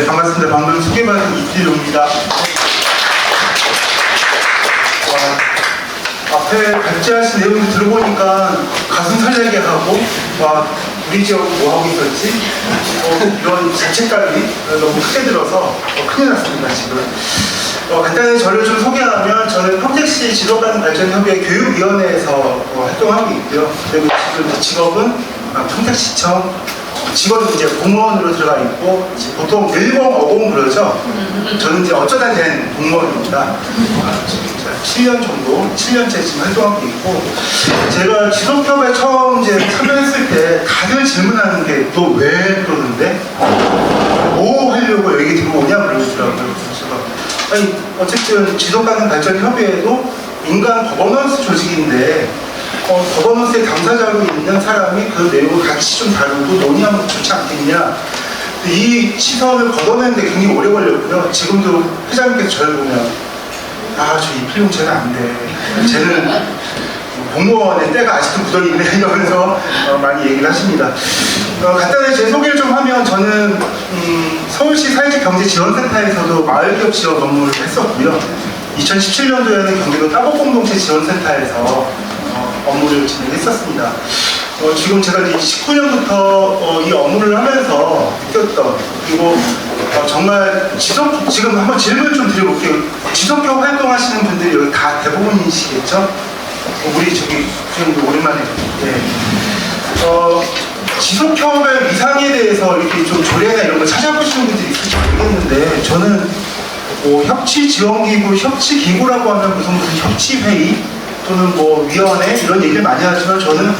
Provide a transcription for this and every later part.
반갑습니다. 방금 소개받은 이필용입니다. 앞에 발제하신 내용을 들어보니까 가슴 설레게 하고, 우리 지역 뭐 하고 있었지? 이런 자책감이 너무 크게 들어서 큰일 났습니다, 지금. 간단히 저를 좀 소개하면 저는 평택시 지도관 발전협의회 교육위원회에서 활동하고 있고요. 그리고 지금 직업은 평택시청 직원은 이제 공무원으로 들어가 있고, 보통 1050 그러죠. 저는 이제 어쩌다 된 공무원입니다. 7년 정도, 7년째 지금 활동하고 있고, 제가 지도협에 처음 이제 참여했을 때 다들 질문하는 게 너 왜 그러는데? 뭐 하려고 여기 들어오냐 그러시더라고요. 제가 아니 어쨌든 지도가능 발전협의회도 민간 거버넌스 조직인데 거버넌스의 당사자로 있는 사람이 그 내용을 같이 좀 다루고 논의하면 좋지 않겠냐. 이 시선을 걷어내는데 굉장히 오래 걸렸고요. 지금도 회장님께서 저를 보면 저 이필용 쟤는 안 돼. 쟤는 공무원의 때가 아직도 묻어있네 이러면서 많이 얘기를 하십니다. 간단히 제 소개를 좀 하면 저는 서울시 사회적경제지원센터에서도 마을기업 지원 업무를 했었고요. 2017년도에는 경기도 따복공동체 지원센터에서 업무를 진행했었습니다. 지금 제가 이제 19년부터 이 업무를 하면서 느꼈던, 그리고 정말 지금 한번 질문 좀 드려볼게요. 지속협 활동하시는 분들이 여기 다 대부분이시겠죠? 우리 저기 선생님도 오랜만에. 네. 지속협의 위상에 대해서 이렇게 좀 조례나 이런 걸 찾아보시는 분들이 있을지 모르겠는데, 저는 협치지원기구, 협치기구라고 하면 무슨 협치회의 또는 위원회 이런 얘기를 많이 하지만, 저는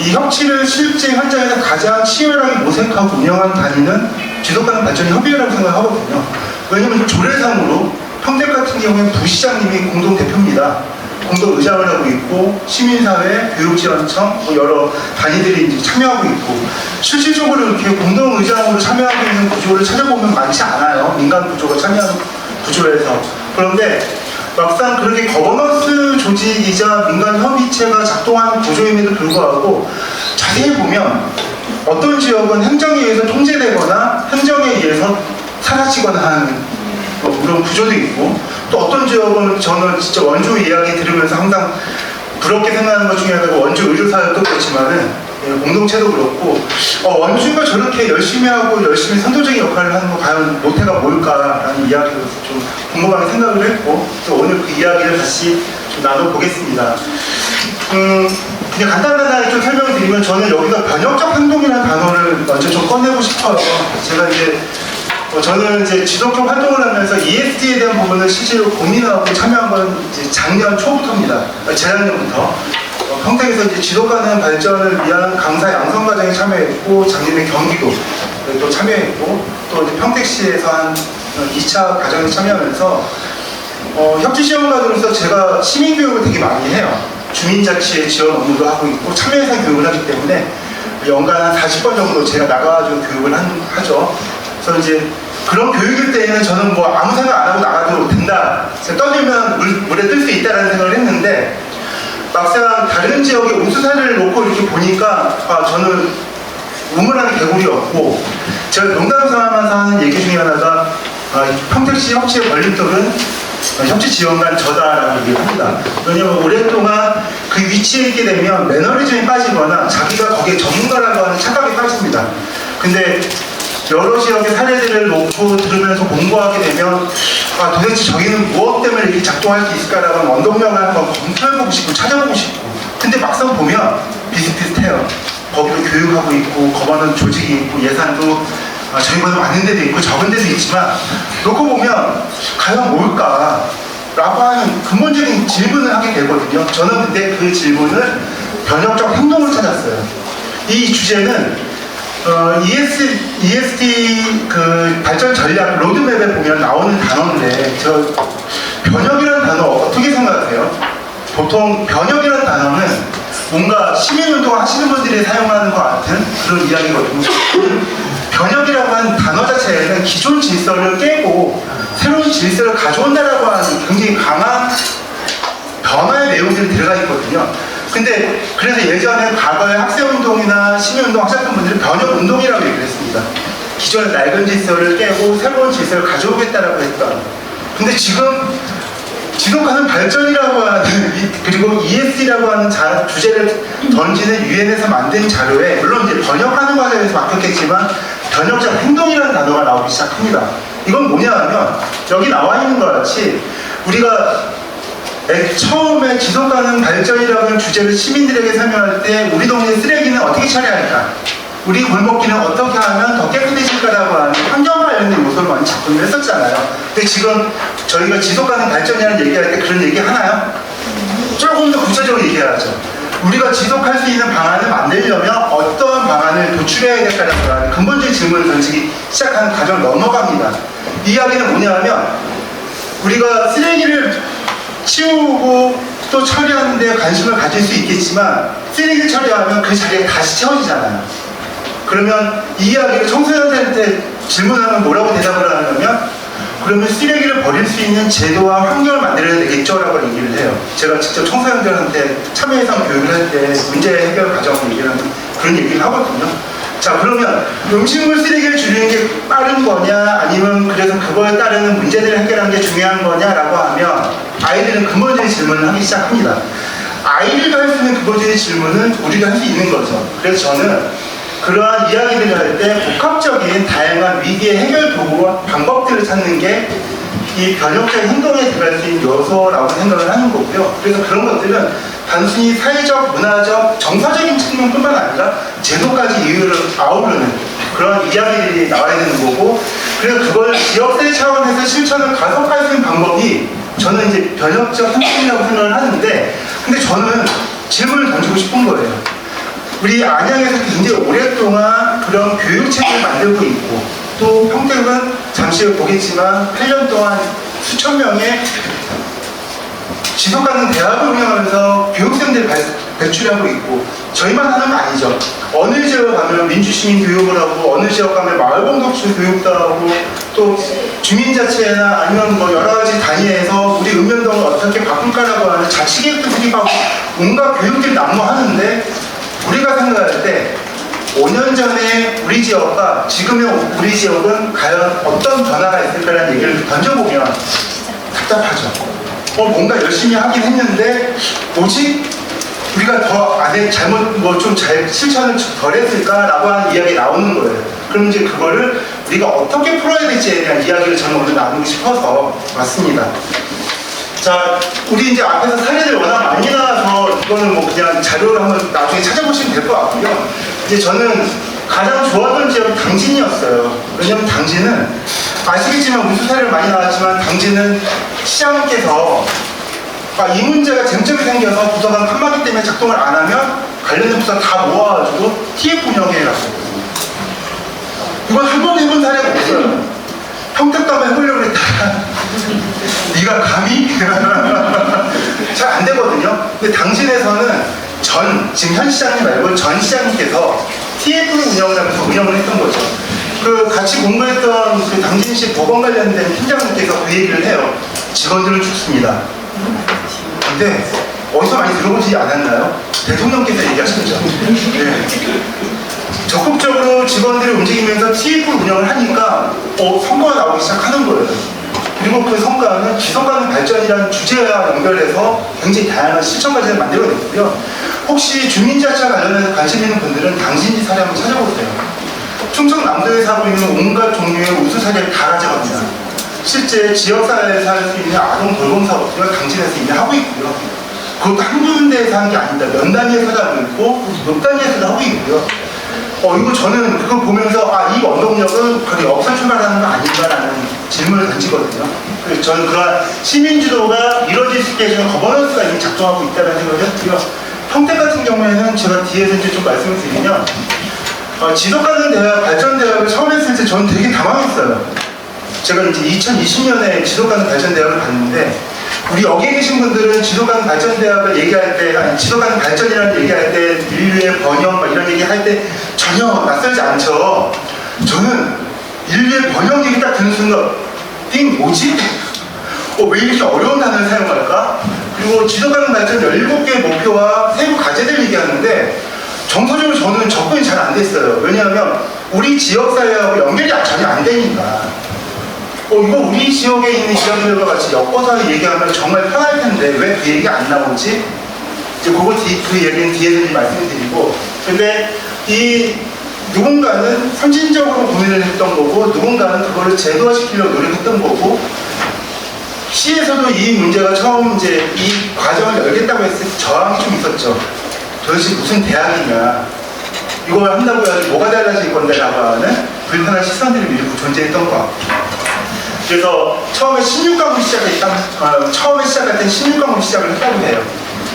이 협치를 실제 현장에서 가장 치열하게 모색하고 운영한 단위는 지속가능 발전협의회라고 생각하거든요. 왜냐하면 조례상으로 평택 같은 경우에는 부시장님이 공동대표입니다. 공동의장을 하고 있고, 시민사회, 교육지원청, 여러 단위들이 이제 참여하고 있고, 실질적으로 이렇게 공동의장으로 참여하고 있는 구조를 찾아보면 많지 않아요. 민간 구조가 참여하는 구조에서. 그런데 막상 그렇게 거버넌스 조직이자 민간 협의체가 작동하는 구조임에도 불구하고 자세히 보면 어떤 지역은 행정에 의해서 통제되거나 행정에 의해서 사라지거나 하는 그런 구조도 있고, 또 어떤 지역은 저는 진짜 원주 이야기 들으면서 항상 부럽게 생각하는 것 중에 하나가 원주 의료사회도 그렇지만은 공동체도 그렇고, 원주가 저렇게 열심히 하고 열심히 선도적인 역할을 하는 거 과연 모태가 뭘까라는 이야기를 좀 궁금하게 생각을 했고, 또 오늘 그 이야기를 다시 좀 나눠보겠습니다. 그냥 간단하게 좀 설명드리면, 저는 여기가 변혁적 행동이라는 단어를 먼저 좀 꺼내고 싶어요. 제가 저는 이제 지속적 활동을 하면서 ESD에 대한 부분을 실제로 고민하고 참여한 건 이제 작년 초부터입니다. 재작년부터. 평택에서 이제 지속가능 발전을 위한 강사 양성 과정에 참여했고, 작년에 경기도 또 참여했고, 또 이제 평택시에서 한 2차 과정에 참여하면서 협치지원관으로서 제가 시민교육을 되게 많이 해요. 주민자치의 지원 업무도 하고 있고, 참여예산 교육을 하기 때문에 연간 한 40번 정도 제가 나가가지고 교육을 하죠. 그래서 이제 그런 교육일 때에는 저는 아무 생각 안 하고 나가도 된다, 떠들면 물에 뜰 수 있다라는 생각을 했는데, 막상 다른 지역의 우수사를 놓고 이렇게 보니까 저는 우물안의 개구리였고, 제가 농담삼아서 하는 얘기 중에 하나가 평택시 협치의 걸림돌은 협치지원관 저다라고 얘기를 합니다. 왜냐하면 오랫동안 그 위치에 있게 되면 매너리즘이 빠지거나 자기가 거기에 전문가라고 하는 착각이 빠집니다. 근데 여러 지역의 사례들을 놓고 들으면서 공부하게 되면 도대체 저기는 무엇 때문에 이렇게 작동할 수 있을까라는 원동력을 한번 검토해보고 싶고 찾아보고 싶고, 근데 막상 보면 비슷비슷해요. 거기도 교육하고 있고, 거버넌 조직이 있고, 예산도 저희보다 많은 데도 있고 적은 데도 있지만, 놓고 보면 과연 뭘까? 라고 하는 근본적인 질문을 하게 되거든요. 저는 근데 그 질문을 변혁적 행동을 찾았어요. 이 주제는 ESD 그 발전 전략 로드맵에 보면 나오는 단어인데, 변혁이라는 단어 어떻게 생각하세요? 보통 변혁이라는 단어는 뭔가 시민운동 하시는 분들이 사용하는 것 같은 그런 이야기거든요. 변혁이라고 하는 단어 자체에는 기존 질서를 깨고 새로운 질서를 가져온다라고 하는 굉장히 강한 변화의 내용들이 들어가 있거든요. 근데 그래서 예전에 과거에 학생운동이나 시민운동 하셨던 분들은 변혁운동이라고 얘기를 했습니다. 기존의 낡은 질서를 깨고 새로운 질서를 가져오겠다라고 했던. 근데 지금 지속가능 발전이라고 하는 그리고 ESG라고 하는 주제를 던지는 유엔에서 만든 자료에 물론 이제 번역하는 과정에서 바뀌었겠지만 변혁적 행동이라는 단어가 나오기 시작합니다. 이건 뭐냐 하면 여기 나와 있는 것 같이 우리가 처음에 지속가능 발전이라고 하는 주제를 시민들에게 설명할 때 우리 동네 쓰레기는 어떻게 처리할까? 우리 골목길은 어떻게 하면 더 깨끗해질까라고 하는 환경 관련된 요소를 많이 작품을 했었잖아요. 근데 지금 저희가 지속가능 발전이라는 얘기할 때 그런 얘기 하나요? 조금 더 구체적으로 얘기하죠. 우리가 지속할 수 있는 방안을 만들려면 어떤 방안을 도출해야 될까라고 하는 근본적인 질문을 던지기 시작하는 과정을 넘어갑니다. 이 이야기는 뭐냐 하면 우리가 쓰레기를 치우고 또 처리하는 데 관심을 가질 수 있겠지만 쓰레기를 처리하면 그 자리에 다시 채워지잖아요. 그러면 이 이야기를 청소년들한테 질문하면 뭐라고 대답을 하냐면 그러면 쓰레기를 버릴 수 있는 제도와 환경을 만들어야 되겠죠? 라고 얘기를 해요. 제가 직접 청소년들한테 참여해서 교육을 할 때 문제 해결 과정을 얘기하는 그런 얘기를 하거든요. 자, 그러면 음식물 쓰레기를 줄이는 게 빠른 거냐 아니면 그래서 그거에 따르는 문제들을 해결하는 게 중요한 거냐라고 하면 아이들은 근본적인 질문을 하기 시작합니다. 아이들과 할 수 있는 근본적인 질문은 우리가 할 수 있는 거죠. 그래서 저는 그러한 이야기들을 할 때 복합적인 다양한 위기의 해결 도구와 방법들을 찾는 게 이 변혁적인 행동에 들어갈 수 있는 요소라고 생각을 하는 거고요. 그래서 그런 것들은 단순히 사회적, 문화적, 정서적인 측면뿐만 아니라 제도까지 이유를 아우르는 그런 이야기들이 나와야 되는 거고, 그래서 그걸 지역사회 차원에서 실천을 가속할 수 있는 방법이 저는 이제 변혁적 행동이라고 생각을 하는데, 근데 저는 질문을 던지고 싶은 거예요. 우리 안양에서 굉장히 오랫동안 그런 교육체계를 만들고 있고 또 평택은 잠시 후에 보겠지만 8년 동안 수천 명의 지속가능 대학을 운영하면서 교육생들을 배출하고 있고 저희만 하는 거 아니죠. 어느 지역 가면 민주시민 교육을 하고 어느 지역 가면 마을공동체 교육도 하고 또 주민자치회나 아니면 뭐 여러 가지 단위에서 우리 읍면동을 어떻게 바꿀까라고 하는 자치계획도 수립하고 온갖 교육들이 난무하는데 우리가 생각할 때 5년 전에 우리 지역과 지금의 우리 지역은 과연 어떤 변화가 있을까라는 얘기를 던져보면 답답하죠. 뭔가 열심히 하긴 했는데 오직 우리가 더 안에 잘못 좀 잘 실천을 덜 했을까라고 하는 이야기 나오는 거예요. 그럼 이제 그거를 우리가 어떻게 풀어야 될지에 대한 이야기를 저는 오늘 나누고 싶어서 왔습니다. 자, 우리 이제 앞에서 사례들 워낙 많이 나와서 이거는 뭐 그냥 자료를 한번 나중에 찾아보시면 될 것 같고요. 이제 저는 가장 좋아하던 지역이 당진이었어요. 왜냐면 당진은 아시겠지만 우수 사례를 많이 나왔지만 당진은 시장님께서 이 문제가 쟁점이 생겨서 부서가 칸막이 때문에 작동을 안 하면 관련된 부서 다 모아가지고 TF 운영해라고. 이건 한 번 해본 사례가 없어요. 평택도 한번 해보려고 했다가 네가 감히? 잘 안 되거든요. 근데 당신에서는 지금 현 시장님 말고 전 시장님께서 TF를 운영을 하면서 운영을 했던 거죠. 그 같이 공부했던 그 당진시 보건 관련된 팀장님께서 그 얘기를 해요. 직원들은 죽습니다. 근데 어디서 많이 들어보지 않았나요? 대통령께서 얘기하셨죠. 네. 적극적으로 직원들이 움직이면서 TF를 운영을 하니까 성과가 나오기 시작하는 거예요. 그리고 그 성과는 지속가능 발전이라는 주제와 연결해서 굉장히 다양한 실천 과제를 만들어냈고요. 혹시 주민자치와 관련해서 관심 있는 분들은 당신지 사례 한번 찾아보세요. 충청남도에서 하고 있는 온갖 종류의 우수 사례를 다 가져갑니다. 실제 지역사회에서 할 수 있는 아동 돌봄 사업들을 당진에서 이미 하고 있고요. 그것도 한 군데에서 하는 게 아닙니다. 면 단위에서도 하고 있고 몇 단위에서도 하고 있고요. 이거 저는 그걸 보면서 이 원동력은 거의 역사 출발하는 거 아닌가라는 질문을 던지거든요. 그래서 저는 그러한 시민주도가 이루어질 수 있게 해주는 거버넌스가 이미 작동하고 있다는 생각을 했고요. 평택 같은 경우에는 제가 뒤에서 이제 좀 말씀을 드리면 지속가능 대학, 발전 대학을 처음 했을 때 저는 되게 당황했어요. 제가 이제 2020년에 지속가능 발전 대학을 갔는데 우리 여기에 계신 분들은 지속가능 발전 대학을 얘기할 때, 아니 지속가능 발전이라는 얘기할 때 인류의 번영 이런 얘기 할 때 전혀 낯설지 않죠. 저는 인류의 번영 얘기 딱 듣는 순간 뭐지? 왜 이렇게 어려운 단어를 사용할까? 그리고 지속가능 발전 17개의 목표와 세부 과제들 얘기하는데 정서적으로 저는 접근이 잘 안 됐어요. 왜냐하면 우리 지역사회하고 연결이 전혀 안 되니까 이거 우리 지역에 있는 이야기들과 같이 엮어서 얘기하면 정말 편할 텐데 왜 그 얘기가 안 나오지? 이제 그 얘기는 뒤에서 말씀을 드리고, 근데 이 누군가는 선진적으로 고민을 했던 거고 누군가는 그거를 제도화시키려고 노력했던 거고, 시에서도 이 문제가 처음 이제 이 과정을 열겠다고 했을 때 저항이 좀 있었죠. 도대체 무슨 대학이냐, 이걸 한다고 해가지고 뭐가 달라질 건데 라고 하는 불편한 시선들이 밀고 존재했던 것 같아요. 그래서 처음에 16과목 처음에 시작할 때 16과목 시작을 했다고 해요.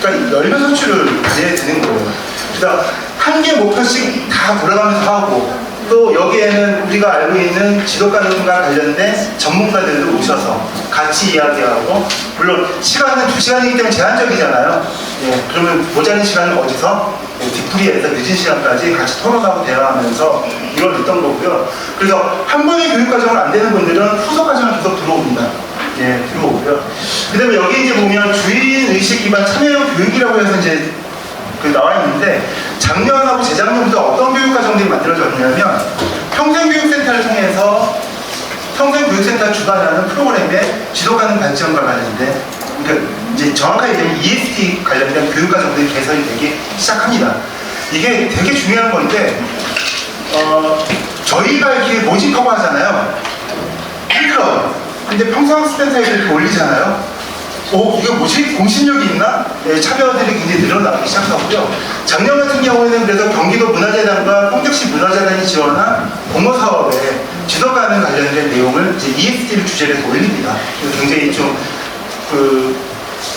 그러니까 16수출을 내야 되는 거예요. 그래서 한 개 목표씩 다 돌아가면서 하고, 또 여기에는 우리가 알고 있는 지도과정과 관련된 전문가들도 오셔서 같이 이야기하고, 물론 시간은 2시간이기 때문에 제한적이잖아요. 예, 그러면 모자른 시간은 어디서? 뒷풀이에서 늦은 시간까지 같이 토론하고 대화하면서 이뤄냈던 거고요. 그래서 한 번의 교육과정을 안 되는 분들은 후속과정을 계속 들어옵니다. 예, 들어오고요. 그 다음에 여기 이제 보면 주인의식 기반 참여형 교육이라고 해서 이제 나와 있는데, 작년하고 재작년부터 어떤 교육과정들이 만들어졌냐면, 평생교육센터를 통해서 평생교육센터 주관하는 프로그램의 지도가능 발전과 관련된, 그러니까 이제 정확하게 얘기하면 EST 관련된 교육과정들이 개설이 되기 시작합니다. 이게 되게 중요한 건데, 저희가 이렇게 모집하고 하잖아요. 필터. 근데 평생학습센터에 이렇게 올리잖아요. 이게 뭐지? 공신력이 있나? 네, 참여들이 굉장히 늘어나기 시작하고요. 작년 같은 경우에는 그래서 경기도 문화재단과 평택시 문화재단이 지원한 공모사업에 지도가능 관련된 내용을 이제 EST를 주제로 해서 올립니다. 그래서 굉장히 좀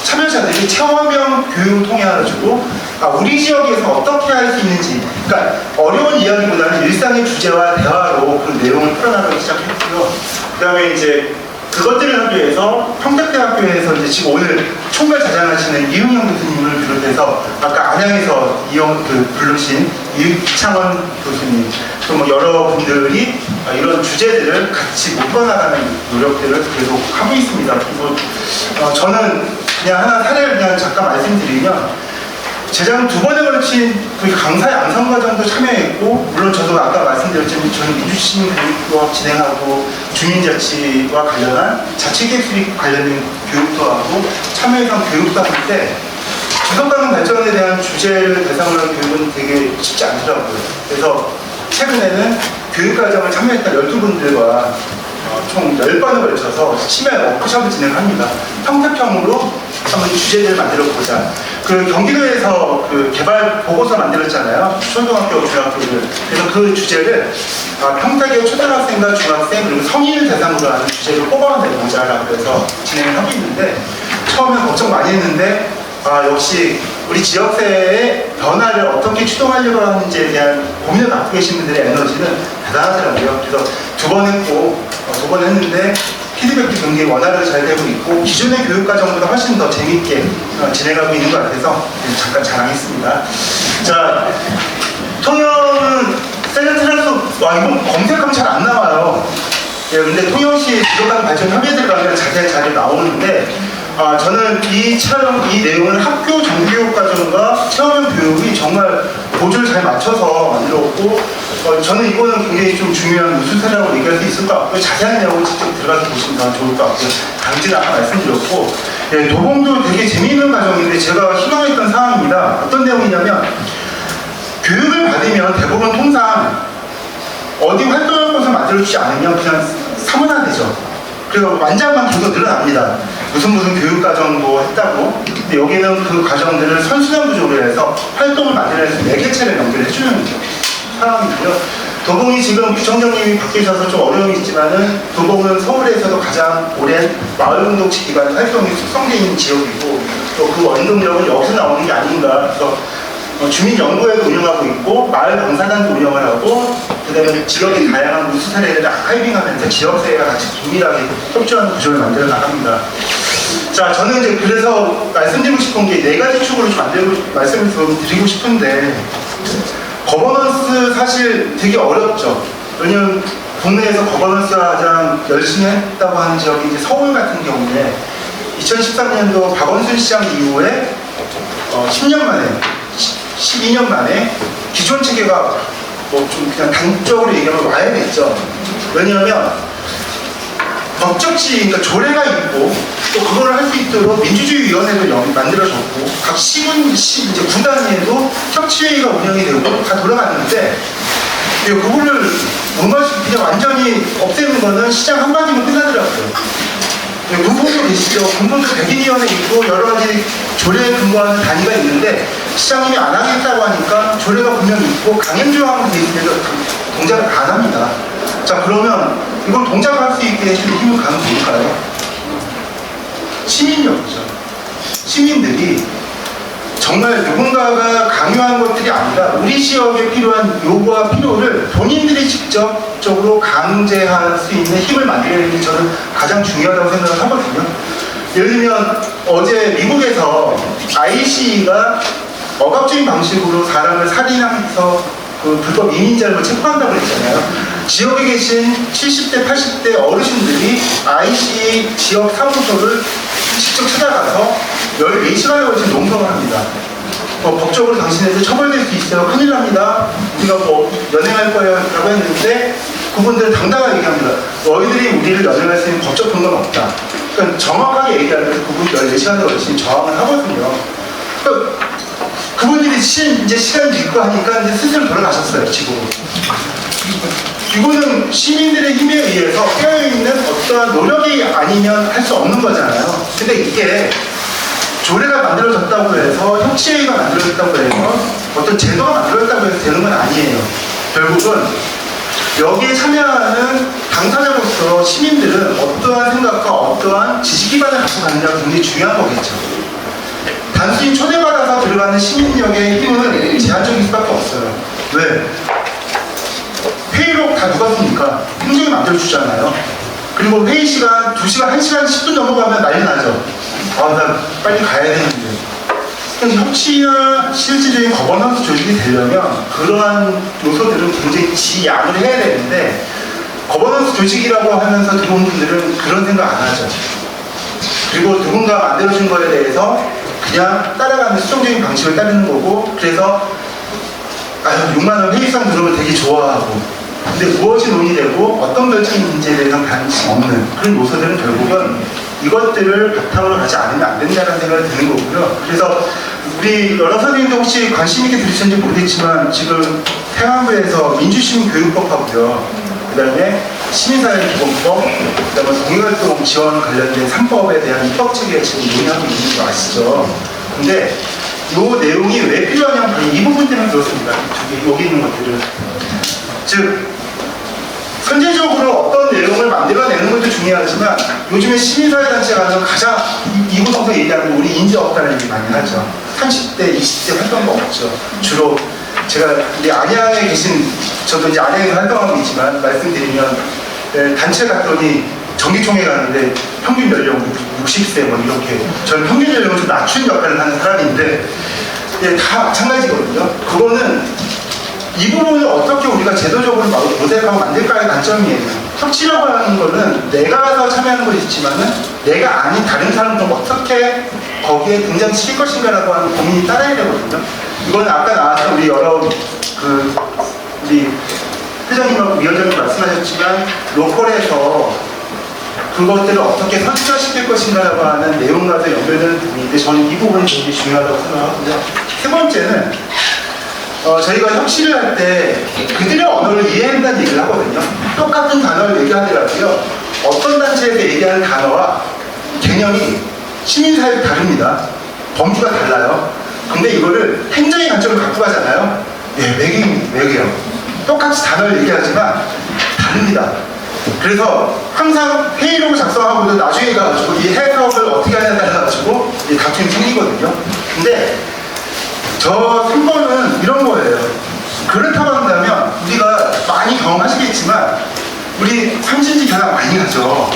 참여자들이 체험형 교육을 통해 가지고 우리 지역에서 어떻게 할 수 있는지, 그러니까 어려운 이야기보다는 일상의 주제와 대화로 그 내용을 풀어나가기 시작했고요. 그 다음에 이제 그것들을 하기 위해서 평택대학교에서 이제 지금 오늘 총괄 자장하시는 이흥영 교수님을 비롯해서 아까 안양에서 부르신 이창원 교수님, 또 뭐 여러분들이 이런 주제들을 같이 묶어나가는 노력들을 계속 하고 있습니다. 그리고 저는 그냥 하나 사례를 그냥 잠깐 말씀드리면, 재작년 2번에 걸친 그 강사 양성 과정도 참여했고, 물론 저도 아까 말씀드렸지만 저는 민주시민 교육도 진행하고 주민자치와 관련한 자치계획 수립 관련된 교육도 하고 참여해서 교육도 할 때 지속가능 발전에 대한 주제를 대상으로 한 교육은 되게 쉽지 않더라고요. 그래서 최근에는 교육과정을 참여했던 12분들과 총 10번에 걸쳐서 심야 워크숍을 진행합니다. 평택형으로 한번 주제를 만들어보자. 그 경기도에서 그 개발 보고서 만들었잖아요. 초등학교, 중학교를. 그래서 그 주제를 평택의 초등학생과 중학생 그리고 성인을 대상으로 하는 주제를 뽑아내보자라고 해서 진행을 하고 있는데, 처음에 걱정 많이 했는데 역시 우리 지역사회의 변화를 어떻게 추동하려고 하는지에 대한 고민을 갖고 계신 분들의 에너지는 대단하더라고요. 그래서 2번 했고 2번 했는데 피드백도 굉장히 원활하게 잘 되고 있고, 기존의 교육과정보다 훨씬 더 재밌게 진행하고 있는 것 같아서 잠깐 자랑했습니다. 자, 통영은 셀렉트라서 이거 검색하면 잘 안 나와요. 예, 근데 통영시 지도가능 발전 협의에 들어가면 자세히 자료 나오는데, 저는 이 내용을 학교 정규교육과정과 체험형 교육이 정말 보조를 잘 맞춰서 만들었고, 저는 이거는 굉장히 좀 중요한 우수 사례라고 얘기할 수 있을 것 같고요. 자세한 내용을 직접 들어가서 보시면 더 좋을 것 같고요. 강진 아까 말씀드렸고, 예, 도봉도 되게 재미있는 과정인데 제가 희망했던 사항입니다. 어떤 내용이냐면, 교육을 받으면 대부분 통상 어디 활동할 곳을 만들어주지 않으면 그냥 사문화되죠. 그리고 완장만 계속 늘어납니다. 무슨 교육과정도 했다고. 근데 여기는 그 과정들을 선순환 구조로 해서 활동을 만들어내서 매개체를 연결해주는 상황이고요. 도봉이 지금 구청장님이 바뀌셔서 좀 어려움이 있지만은, 도봉은 서울에서도 가장 오랜 마을운동체 기반 활동이 숙성되어 있는 지역이고, 또 그 원동력은 여기서 나오는 게 아닌가. 그래서 주민연구회도 운영하고 있고, 마을 봉사단도 운영을 하고, 그 다음에 지역의 다양한 우수 사례를 아카이빙하면서 지역사회가 같이 긴밀하게 협조하는 구조를 만들어 나갑니다. 자, 저는 이제 그래서 말씀드리고 싶은 게 4가지 축으로 좀 말씀을 좀 드리고 싶은데, 거버넌스 사실 되게 어렵죠. 왜냐면 국내에서 거버넌스 가장 열심히 했다고 하는 지역이 이제 서울 같은 경우에 2013년도 박원순 시장 이후에 10년 만에 12년 만에 기존 체계가 뭐 좀 그냥 단적으로 얘기하면 와야겠죠. 왜냐하면 법적지, 그러니까 조례가 있고 또 그걸 할 수 있도록 민주주의위원회도 만들어졌고 각 이제 구단위에도 협치회의가 운영이 되고 다 돌아가는데 그거를 그냥 완전히 없애는 거는 시장 한마디면 끝나더라고요. 군본도 계시죠. 군본도 백인위원회 있고 여러 가지 조례에 근거하는 단위가 있는데 시장님이 안 하겠다고 하니까 조례가 분명히 있고 강행조항으로 돼 있는데도 동작을 안 합니다. 자, 그러면 이걸 동작할 수 있게 해주는 힘을 가는 뭘까요? 시민력이죠. 시민들이 정말 누군가가 강요한 것들이 아니라 우리 지역에 필요한 요구와 필요를 본인들이 직접적으로 강제할 수 있는 힘을 만들어내는 게 저는 가장 중요하다고 생각을 하거든요. 예를 들면 어제 미국에서 ICE가 억압적인 방식으로 사람을 살인하면서 그 불법 이민자를 체포한다고 했잖아요. 지역에 계신 70대, 80대 어르신들이 ICE 지역 사무소를 직접 찾아가서 14시간에 걸친 농성을 합니다. 법적으로 당신에게 처벌될 수 있어요. 큰일 납니다. 우리가 연행할 거예요. 라고 했는데 그분들은 당당하게 얘기합니다. 너희들이 우리를 연행할 수 있는 법적 근거는 없다. 그러니까 정확하게 얘기하면서 그분이 14시간에 걸친 저항을 하거든요. 그러니까 그분들이 이제 시간이 있고 하니까 이제 스스로 돌아가셨어요, 지금. 이거는 시민들의 힘에 의해서 깨어있는 어떠한 노력이 아니면 할 수 없는 거잖아요. 근데 이게 조례가 만들어졌다고 해서 협치회의가 만들어졌다고 해서 어떤 제도가 만들어졌다고 해서 되는 건 아니에요. 결국은 여기에 참여하는 당사자로서 시민들은 어떠한 생각과 어떠한 지식기반을 갖고 가느냐가 굉장히 중요한 거겠죠. 단순히 초대받아서 들어가는 시민력의 힘은 제한적일 수밖에 없어요. 왜? 회의록 다 누가 씁니까? 행정이 만들어주잖아요. 그리고 회의 시간 2시간, 1시간 10분 넘어가면 난리 나죠. 나 빨리 가야 되는데. 그러니까 협치나 실질적인 거버넌스 조직이 되려면 그러한 요소들은 굉장히 지양을 해야 되는데 거버넌스 조직이라고 하면서 들어온 분들은 그런 생각 안 하죠. 그리고 누군가 만들어준 거에 대해서 그냥 따라가는 수동적인 방식을 따르는 거고 그래서 6만원 회의상 들어오면 되게 좋아하고 근데 무엇이 논의되고 어떤 결정인지에 대해서는 관심 없는 그런 요소들은 결국은 이것들을 바탕으로 가지 않으면 안 된다는 생각이 드는 거고요. 그래서 우리 여러 선생님도 혹시 관심 있게 들으셨는지 모르겠지만 지금 행안부에서 민주시민교육법 하고요. 그 다음에 시민사회기본법, 그 다음에 동의활동 지원 관련된 3법에 대한 입법체계에 지금 논의하고 있는 거 아시죠? 근데 이 내용이 왜 필요하냐면 이 부분 때문에 그렇습니다. 여기 있는 것들은. 즉, 선제적으로 어떤 내용을 만들어내는 것도 중요하지만 요즘에 시민사회단체가 가장 이구동성 얘기하는 거 우리 인재 없다는 얘기 많이 하죠. 30대, 20대 활동가 없죠. 주로 제가 이제 안양에 계신 저도 이제 안양에서 활동하고 있지만 말씀드리면 단체 갔더니 정기총회 가는데 평균 연령 60세 뭐 이렇게 저는 평균 연령을 좀 낮춘 역할을 하는 사람인데 다 마찬가지거든요. 그거는 이 부분을 어떻게 우리가 제도적으로 모색하고 만들까의 관점이에요. 협치라고 하는 거는 내가 가서 참여하는 것이 있지만은 내가 아닌 다른 사람도 어떻게 거기에 등장시킬 것인가라고 하는 고민이 따라야 되거든요. 이거는 아까 나왔던 우리 여러 우리 회장님하고 위원장님 말씀하셨지만 로컬에서 그것들을 어떻게 선출시킬 것인가라고 하는 내용과도 연결되는 부분인데 저는 이 부분이 굉장히 중요하다고 생각하고요. 세 번째는 저희가 협치를 할 때 그들의 언어를 이해한다는 얘기를 하거든요. 똑같은 단어를 얘기하더라도요. 어떤 단체에서 얘기하는 단어와 개념이 시민사회도 다릅니다. 범주가 달라요. 근데 이거를 행정의 관점을 갖고 가잖아요. 외계요. 똑같이 단어를 얘기하지만 다릅니다. 그래서 항상 회의록을 작성하고도 나중에 가가지고 이 해석을 어떻게 하냐에 따라가지고 다툼이 생기거든요. 근데 저 3번은 이런 거예요. 그렇다고 한다면 우리가 많이 경험하시겠지만 우리 삼진지 견학 많이 하죠.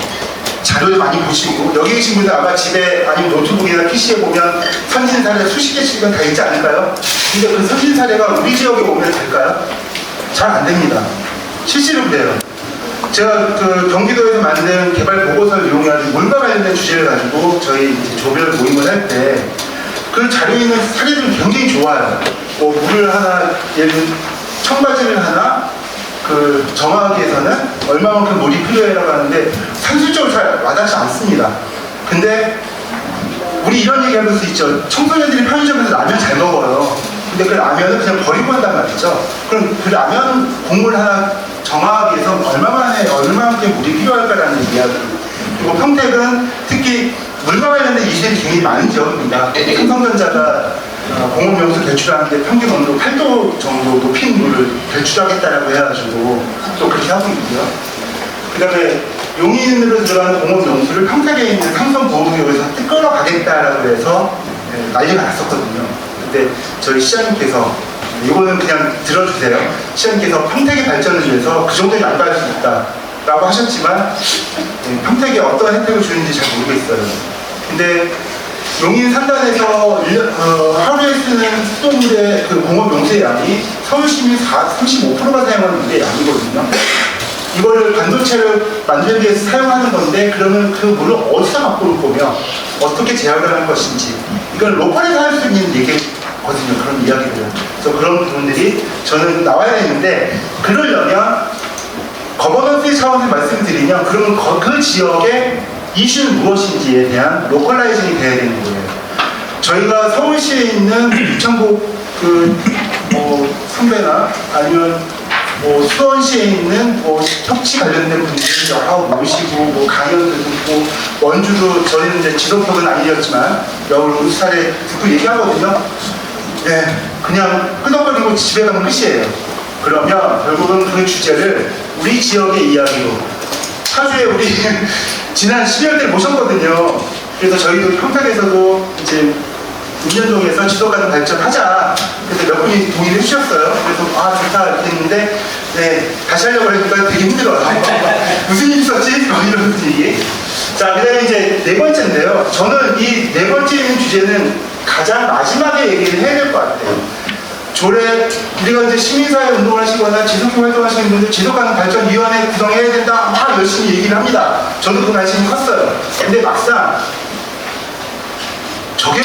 자료를 많이 보시고 여기 계신 분들 아마 집에 아니면 노트북이나 PC에 보면 선진 사례 수십 개씩은 다 있지 않을까요? 근데 그 선진 사례가 우리 지역에 오면 될까요? 잘 안 됩니다. 실제로 그래요. 제가 그 경기도에서 만든 개발 보고서를 이용해가지고 물과 관련된 주제를 가지고 저희 조별 모임을 할 때 그 자료에 있는 사례들은 굉장히 좋아요. 물을 하나 예를 들면 청바지를 하나 정하기 위해서는 얼마만큼 물이 필요해라고 하는데 산술적으로 잘 와닿지 않습니다. 근데 우리 이런 얘기 할 수 있죠. 청소년들이 편의점에서 라면 잘 먹어요. 근데 그 라면을 그냥 버리고 한단 말이죠. 그럼 그 라면 국물 하나 정하기 위해서 얼마만큼 물이 필요할까라는 이야기. 그리고 평택은 특히 물과 관련된 이슈들이 굉장히 많은 지역입니다. 삼성전자가 공업용수 배출하는데 평균 온도 8도 정도 높인 물을 배출하겠다라고 해가지고 또 그렇게 하고 있고요. 그 다음에 용인으로 들어가는 공업용수를 평택에 있는 삼성보험역에서 끌어가겠다라고 해서 난리가 났었거든요. 근데 저희 시장님께서 이거는 그냥 들어주세요. 시장님께서 평택의 발전을 위해서 그 정도는 양보할 수 있다라고 하셨지만 평택에 어떤 혜택을 주는지 잘 모르겠어요. 근데 용인 산단에서 하루에 쓰는 수돗물의 그 공업용수의 양이 서울시민 35%가 사용하는 물의 양이거든요. 이거를 반도체를 만들기 위해서 사용하는 건데 그러면 그 물을 어디서 갖고 올 거며 어떻게 제약을 할 것인지 이건 로컬에서 할 수 있는 얘기거든요. 그런 이야기들은. 그래서 그런 부분들이 저는 나와야 되는데 그러려면 거버넌스의 차원에서 말씀드리면 그러면 그 지역의 이슈는 무엇인지에 대한 로컬라이징이 돼야 되는 거예요. 저희가 서울시에 있는 유창복 선배나 아니면 수원시에 있는 협치 관련된 분들이 여러 모시고 강연도 듣고 원주도 저희는 이제 지도법은 아니었지만 여러 사례 듣고 얘기하거든요. 네, 그냥 끄덕거리고 집에 가면 끝이에요. 그러면 결국은 그 주제를 우리 지역의 이야기로 사주에 우리 지난 12월 때 모셨거든요. 그래서 저희도 평택에서도 이제 운전동에서 지도가는 발전하자. 그래서 몇 분이 동의를 해주셨어요. 그래서 좋다 이렇게 했는데 네, 다시 하려고 하니까 되게 힘들어요. 무슨 일 있었지? 이런 얘기. 자, 그 다음에 이제 네 번째인데요. 저는 이 네 번째 주제는 가장 마지막에 얘기를 해야 될 것 같아요. 조례, 우리가 이제 시민사회 운동을 하시거나 지속적 활동하시는 분들 지속가능 발전위원회 구성해야 된다 막 열심히 얘기를 합니다. 저도 그 관심이 컸어요. 근데 막상 저게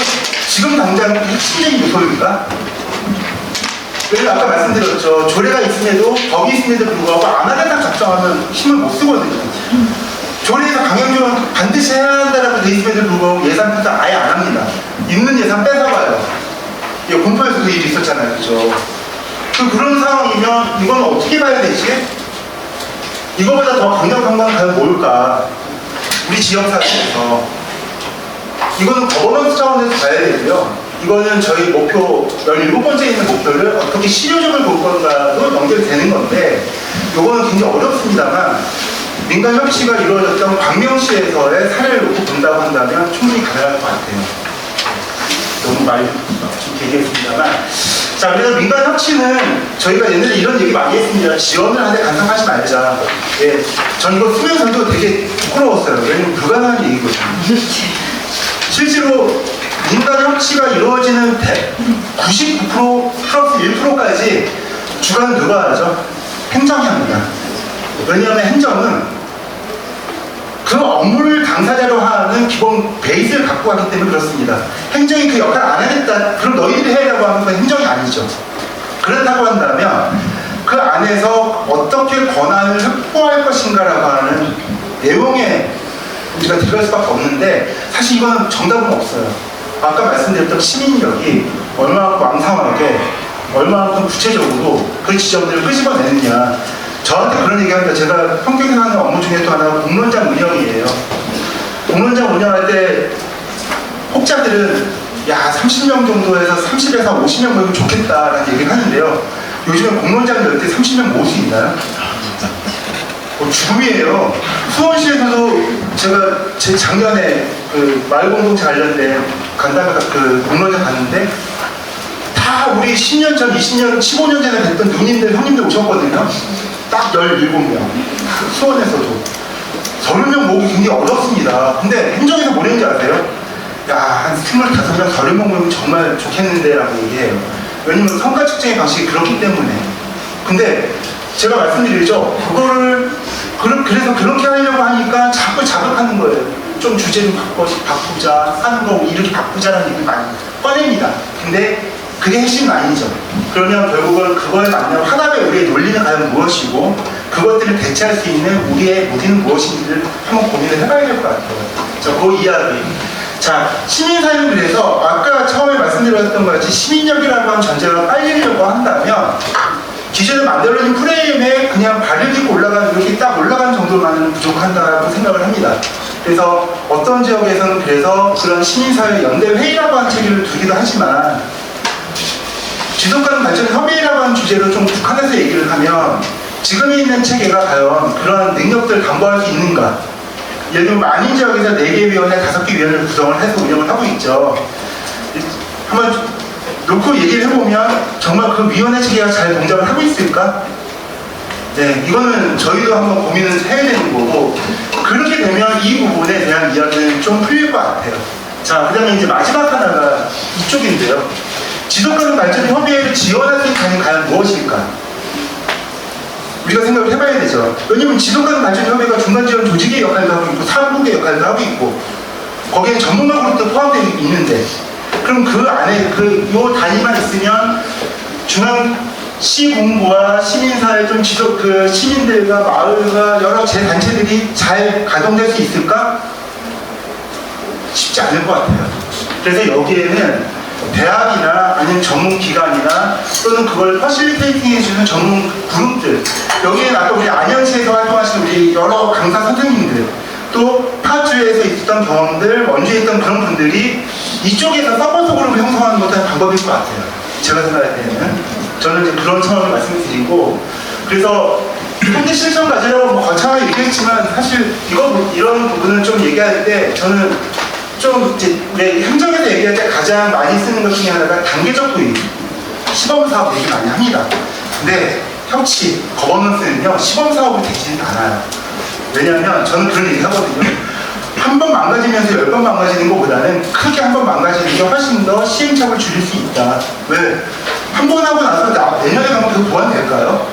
지금 당장 핵심적인 요소입니까? 왜냐면 아까 말씀드렸죠. 조례가 있음에도 법이 있음에도 불구하고 안 하겠다 작정하면 힘을 못 쓰거든요. 조례에서 강행적으로 반드시 해야 한다라고 돼 있음에도 불구하고 예산 투자 아예 안 합니다. 있는 예산 뺏어가요. 공포에서 그 일이 있었잖아요. 그죠? 그런 상황이면 이건 어떻게 봐야 되지? 이거보다 더 강력한 건 뭘까? 우리 지역사회에서 이거는 거버넌스 차원에서 봐야 되고요. 이거는 저희 목표 17번째에 있는 목표를 어떻게 실효적으로 볼 건가도 연결되는 건데 이거는 굉장히 어렵습니다만 민간 협치가 이루어졌던 광명시에서의 사례를 놓고 본다고 한다면 충분히 가능할 것 같아요. 너무 많이 좀 얘기했습니다만 자, 그래서 민간 협치는 저희가 옛날에 이런 얘기 많이 했습니다. 지원을 하되 간섭하지 말자. 예, 전 이거 쓰면서도 되게 부끄러웠어요. 왜냐면 불가능한 얘기거든요. 실제로 민간 협치가 이루어지는 99% 플러스 1%까지 주관은 누가 하죠? 행정이 합니다. 왜냐하면 행정은 그 업무를 당사자로 하는 기본 베이스를 갖고 가기 때문에 그렇습니다. 행정이 그 역할을 안 하겠다, 그럼 너희들이 해라고 하는 건 행정이 아니죠. 그렇다고 한다면 그 안에서 어떻게 권한을 확보할 것인가라고 하는 내용에 우리가 들어갈 수밖에 없는데 사실 이건 정답은 없어요. 아까 말씀드렸던 시민력이 얼마만큼 왕성하게 얼마만큼 구체적으로 그 지점들을 끄집어내느냐. 저한테 그런 얘기합니다. 제가 평택에서 하는 업무 중에 또 하나가 공론장 운영이에요. 공론장 운영할 때 혹자들은 야 30명 정도에서 30에서 50명 모이면 좋겠다라는 얘기를 하는데요. 요즘에 공론장 열 때 30명 모을 수 있나요? 죽음이에요. 수원시에서도 제가 제 작년에 그 마을공동체 관련된 간담회 그 공론장 갔는데 다 우리 10년 전, 20년, 15년 전에 됐던 누님들, 형님들 오셨거든요. 딱 17명. 수원에서도. 30명 모으기 굉장히 어렵습니다. 근데 행정에서 뭐 했는지 아세요? 야, 한 25명, 30명 모으면 정말 좋겠는데 라고 얘기해요. 왜냐면 성과 측정의 방식이 그렇기 때문에. 근데 제가 말씀드리죠. 그래서 그렇게 하려고 하니까 자꾸 자극하는 거예요. 좀 주제 좀 바꾸자, 하는 거 이렇게 바꾸자라는 얘기를 많이 꺼냅니다. 근데 그게 핵심 아니죠. 그러면 결국은 그거에 맞는 화답의 우리의 논리는 과연 무엇이고 그것들을 대체할 수 있는 우리의 무기는 무엇인지를 한번 고민을 해봐야 될 것 같아요. 자, 그 이야기. 자, 시민사회는 그래서 아까 처음에 말씀드렸던 것 같이 시민력이라고 하는 전제가 빨리려고 한다면 기존에 만들어진 프레임에 그냥 발을 딛고 올라가는 이렇게 딱 올라가는 정도만은 부족한다고 생각을 합니다. 그래서 어떤 지역에서는 그래서 그런 시민사회 연대회의라고 하는 체계를 두기도 하지만 지속가능 발전 협의라고 하는 주제로 좀 국한해서 얘기를 하면 지금 있는 체계가 과연 그런 능력들을 담보할 수 있는가. 예를 들면 많은 지역에서 4개 위원회, 5개 위원회를 구성을 해서 운영을 하고 있죠. 한번 놓고 얘기를 해보면 정말 그 위원회 체계가 잘 동작을 하고 있을까? 네, 이거는 저희도 한번 고민을 해야 되는 거고 그렇게 되면 이 부분에 대한 이야기는 좀 풀릴 것 같아요. 자, 그 다음에 이제 마지막 하나가 이쪽인데요. 지속가능 발전 협의회를 지원할 수 있는 단위는 과연 무엇일까? 우리가 생각을 해봐야 되죠. 왜냐면 지속가능 발전 협의회가 중간 지원 조직의 역할도 하고 있고 사무국의 역할도 하고 있고 거기에 전문가 그룹도 포함되어 있는데 그럼 그 안에 요 단위만 있으면 중앙시 공부와 시민사회 좀 시민들과 마을과 여러 재단체들이 잘 가동될 수 있을까? 쉽지 않을 것 같아요. 그래서 여기에는 대학이나 아니면 전문 기관이나 또는 그걸 퍼실리테이팅 해주는 전문 그룹들 여기에는 아까 우리 안양시에서 활동하시는 우리 여러 강사 선생님들 또 파주에서 있었던 경험들 원주에 있던 그런 분들이 이쪽에서 서포트 그룹을 형성하는 것도 한 방법일 것 같아요. 제가 생각할 때는 저는 이제 그런 차원을 말씀드리고 그래서 현재 실천 과제라고 거창하게 얘기했지만 사실 이런 부분을 좀 얘기할 때 저는 좀 이제 행정에서 얘기할 때 가장 많이 쓰는 것 중에 하나가 단계적 도입, 시범사업 얘기 많이 합니다. 근데 협치, 거버넌스는요 시범사업을 되지는 않아요. 왜냐하면 저는 그런 얘기 하거든요. 한 번 망가지면서 10번 망가지는 것보다는 크게 한 번 망가지는 게 훨씬 더 시행착오를 줄일 수 있다. 왜? 한 번 하고 나서 내년에 가면 계속 보완될까요?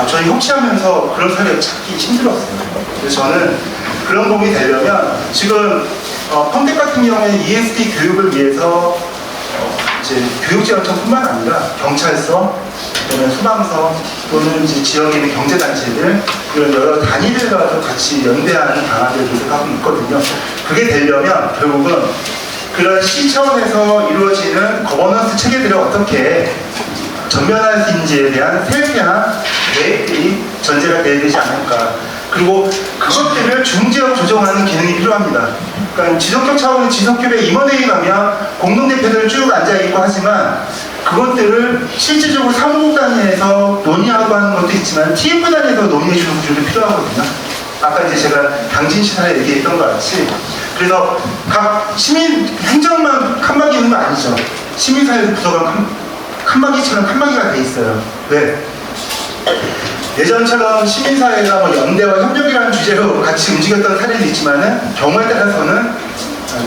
저희 협치하면서 그런 사례를 찾기 힘들었어요. 그래서 저는 그런 부분이 되려면 지금 평택 같은 경우에는 ESD 교육을 위해서 이제 교육지원청뿐만 아니라 경찰서, 그다음에 소방서 또는 이제 지역에 있는 경제단체들 이런 여러 단위들과도 같이 연대하는 방안을 계속하고 있거든요. 그게 되려면 결국은 그런 시 차원에서 이루어지는 거버넌스 체계들을 어떻게 전면할 수 있는지에 대한 세세한 계획들이 전제가 되어야 되지 않을까. 그리고 그것들을 중지하고 조정하는 기능이 필요합니다. 그러니까 지속협 차원의 지속협의 임원회의 가면 공동대표들 쭉 앉아있고 하지만 그것들을 실질적으로 사무국 단위에서 논의하고 하는 것도 있지만 TF 단위에서 논의해주는 구조도 필요하거든요. 아까 이제 제가 당진 시사에 얘기했던 것 같이 그래서 각 시민 행정만 칸막이 있는 거 아니죠. 시민사회 부서가 칸막이처럼 칸막이가 돼 있어요. 왜? 예전처럼 시민사회가 연대와 협력이라는 주제로 같이 움직였던 사례도 있지만은 경우에 따라서는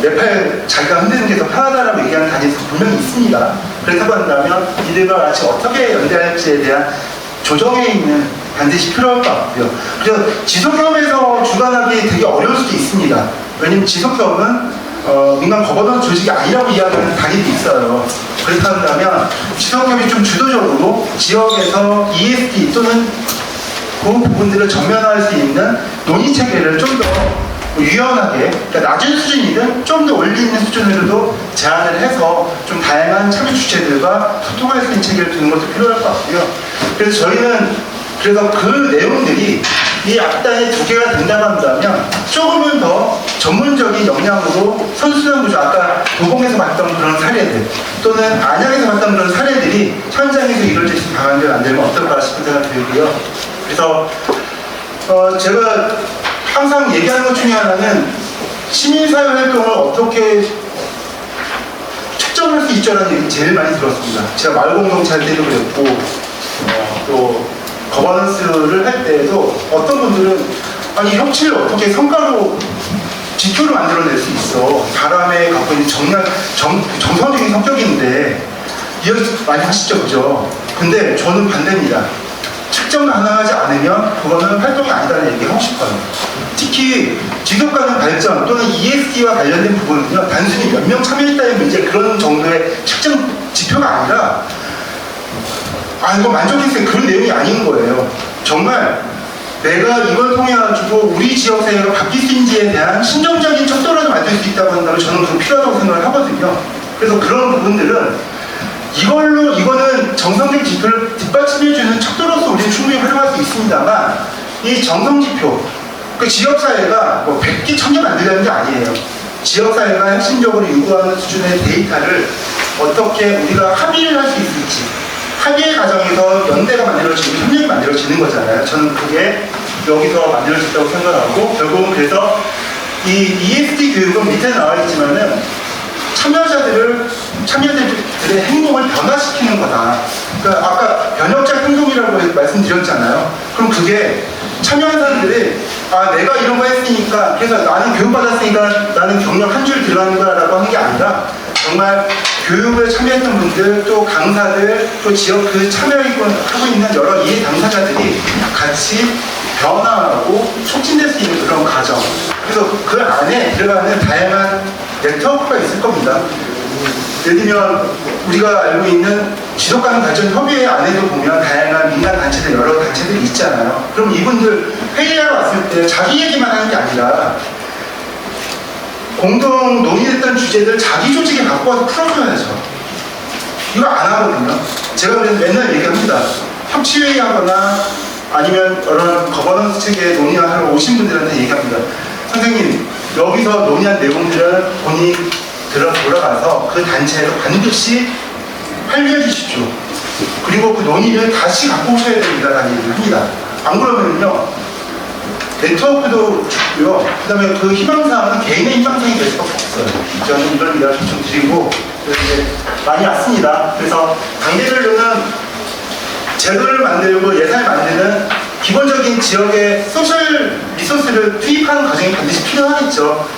내 팔 자기가 흔드는 게 더 편하다라고 얘기하는 단위도 분명히 있습니다. 그렇다고 한다면 이들과 같이 어떻게 연대할지에 대한 조정에 있는 반드시 필요할 것 같고요. 그래서 지속협업에서 주관하기 되게 어려울 수도 있습니다. 왜냐면 지속협업은 민간 거버넌스 조직이 아니라고 이야기하는 단위도 있어요. 그렇다 한다면 지속협업이 좀 주도적으로 지역에서 ESD 또는 그 부분들을 전면화할 수 있는 논의 체계를 좀 더 유연하게, 그러니까 낮은 수준이든 좀 더 올리 있는 수준으로도 제안을 해서 좀 다양한 참여 주체들과 소통할 수 있는 체계를 두는 것도 필요할 것 같고요. 그래서 저희는 그 내용들이 이 악단이 2개가 된다고 한다면 조금은 더 전문적인 역량으로 선수단 구조, 아까 도봉에서 봤던 그런 사례들 또는 안양에서 봤던 그런 사례들이 현장에서 이루어질 수 있는 방안들을 만들면 어떨까 싶은 생각이 들고요. 그래서 제가 항상 얘기하는 것 중에 하나는 시민사회 활동을 어떻게 측정할 수 있죠라는 얘기 제일 많이 들었습니다. 제가 마을공동체 할 때도 그랬고 또 거버넌스를 할 때에도 어떤 분들은 아니 협치를 어떻게 성과로 지표로 만들어낼 수 있어. 사람의 갖고 있는 정상적인 성격인데 이야기 많이 하시죠, 그죠? 근데 저는 반대입니다. 특정 가능하지 않으면 그거는 활동이 아니다는 얘기 하고 싶어요. 특히 지속가능 발전 또는 ESG와 관련된 부분은요, 단순히 몇 명 참여했다의 문제 그런 정도의 측정 지표가 아니라 이거 만족했어요 그런 내용이 아닌 거예요. 정말 내가 이걸 통해 가지고 우리 지역 사회가 바뀔 수 있는지에 대한 신정적인 척도라도 만들 수 있다고 한다면 저는 그거 필요하다고 생각을 하거든요. 그래서 그런 부분들은 이거는 정성적 지표를 뒷받침해주는 척도로서 우리는 충분히 활용할 수 있습니다만, 이 정성지표, 그 지역사회가 뭐 100개, 1000개 만들자는 게 아니에요. 지역사회가 핵심적으로 요구하는 수준의 데이터를 어떻게 우리가 합의를 할 수 있을지, 합의의 과정에서 연대가 만들어지고 협력이 만들어지는 거잖아요. 저는 그게 여기서 만들어졌다고 생각하고, 결국은 그래서 이 ESG 교육은 밑에 나와 있지만은 참여자들의 행동을 변화시키는 거다. 그러니까 아까 변혁적 행동이라고 말씀드렸잖아요. 그럼 그게 참여한 사람들이 내가 이런 거 했으니까, 그래서 나는 교육받았으니까 나는 경력 한 줄 들어가는 거라고 하는 게 아니라, 정말 교육을 참여했던 분들, 또 강사들, 또 지역 그 참여하고 있는 여러 이해 당사자들이 같이 변화하고 촉진될 수 있는 그런 과정. 그래서 그 안에 들어가는 다양한 네트워크가 있을 겁니다. 예를 들면 우리가 알고 있는 지속가능 발전 협의회 안에도 보면 다양한 민간 단체들, 여러 단체들이 있잖아요. 그럼 이분들 회의하러 왔을 때 자기 얘기만 하는 게 아니라 공동 논의했던 주제들 자기 조직에 갖고 와서 풀어줘야죠. 이거 안 하거든요. 제가 그래서 맨날 얘기합니다. 협치회의 하거나 아니면 여러 거버넌스 체계 논의하러 오신 분들한테 얘기합니다. 선생님, 여기서 논의한 내용들을 본인이 돌아가서 그 단체로 반드시 활용해 주십시오. 그리고 그 논의를 다시 갖고 오셔야 됩니다라는 얘기를 합니다. 안 그러면요, 네트워크도 죽고요. 그 다음에 그 희망사항은 개인의 희망사항이 될 수밖에 없어요. 저는 이런 이야기 좀 드리고, 이제 많이 왔습니다. 그래서 단계별로는 제도를 만들고 예산을 만드는 기본적인 지역의 소셜 리소스를 투입하는 과정이 반드시 필요하겠죠.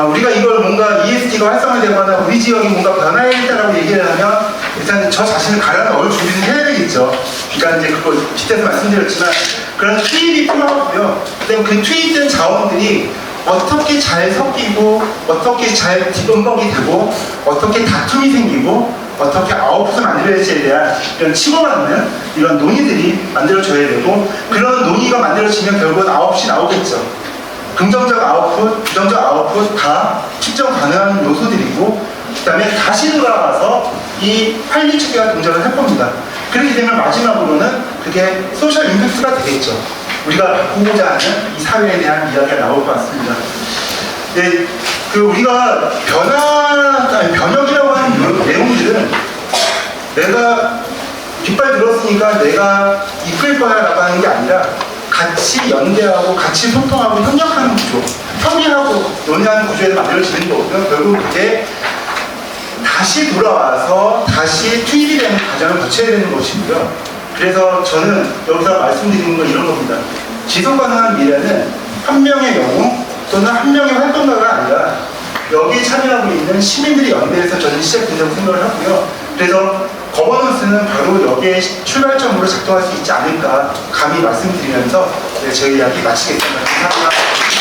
우리가 이걸 뭔가 ESG가 활성화되거나 우리 지역이 뭔가 변화해야겠다라고 얘기를 하면 일단 저 자신을 갈아 넣을 준비는 해야 되겠죠. 그러니까 이제 그거 뒷에서 말씀드렸지만 그런 투입이 필요하고요. 그다음에 그 투입된 자원들이 어떻게 잘 섞이고 어떻게 잘 뒷범벅이 되고 어떻게 다툼이 생기고 어떻게 아웃풋을 만들어야지에 대한 이런 치고받는 이런 논의들이 만들어져야 되고, 그런 논의가 만들어지면 결국은 아웃풋이 나오겠죠. 긍정적 아웃풋, 부정적 아웃풋 다 측정 가능한 요소들이고, 그 다음에 다시 돌아와서 이 활리 체계가 동작을 할 겁니다. 그렇게 되면 마지막으로는 그게 소셜 임팩트가 되겠죠. 우리가 바꾸고자 하는 이 사회에 대한 이야기가 나올 것 같습니다. 네, 우리가 변혁이라고 하는 내용들은 내가 깃발 들었으니까 내가 이끌 거야 라고 하는 게 아니라 같이 연대하고 같이 소통하고 협력하는 구조, 협의하고 논의하는 구조에서 만들어지는 거고요. 결국 그게 다시 돌아와서 다시 투입이 되는 과정을 거쳐야 되는 것이고요. 그래서 저는 여기서 말씀드리는 건 이런 겁니다. 지속가능한 미래는 한 명의 영웅 또는 한 명의 활동가가 아니라 여기에 참여하고 있는 시민들이 연대해서 저는 시작된다고 생각을 하고요. 그래서 거버넌스는 바로 여기에 출발점으로 작동할 수 있지 않을까 감히 말씀드리면서 저희 이야기 마치겠습니다. 감사합니다.